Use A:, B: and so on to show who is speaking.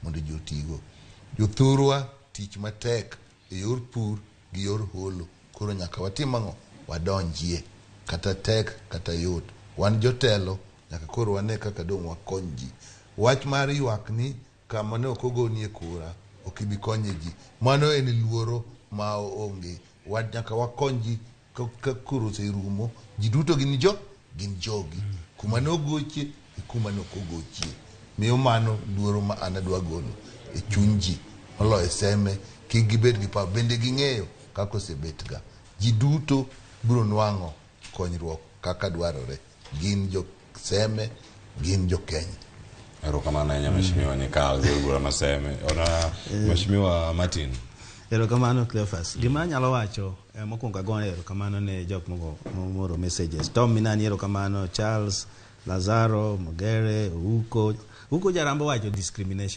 A: mondo ji otigo. Jothurwa tich matek e yor pur gi yor holo, koro nyaka watim ang'o? Wadonjie, kata tek kata yot. Wan jotelo nyaka koro wane kaka dong' wakony ji. Wach mar ywak ni kama ne ok ogonie kura ok ibi konye ji, mano en luoro ma onge. Nyaka wakony ji ka koro oserumo, ji duto gin jogi, kuma ne ogochie e kuma ne ok ogochie. Miyo mano luoro ma an adwa golo e chuny ji, moloyo seme. Kik gibed gi paro, bende ging'eyo kaka osebet ga, ji duto biro nwang'o konyruok kaka dwarore, gin jo seme, gin jo Kenya.
B: Erokamano ahinya Mheshimiwa Nyikal, Bura Maseme. Ona Mheshimiwa Martin.
C: Erokamano Cleophas. Gima anyalo wacho mokwongo agoyo erokamano ne jok moro messages. Tom Minani erokamano, Charles, Lazaro, Mogere, Uko Jarambo wacho discrimination.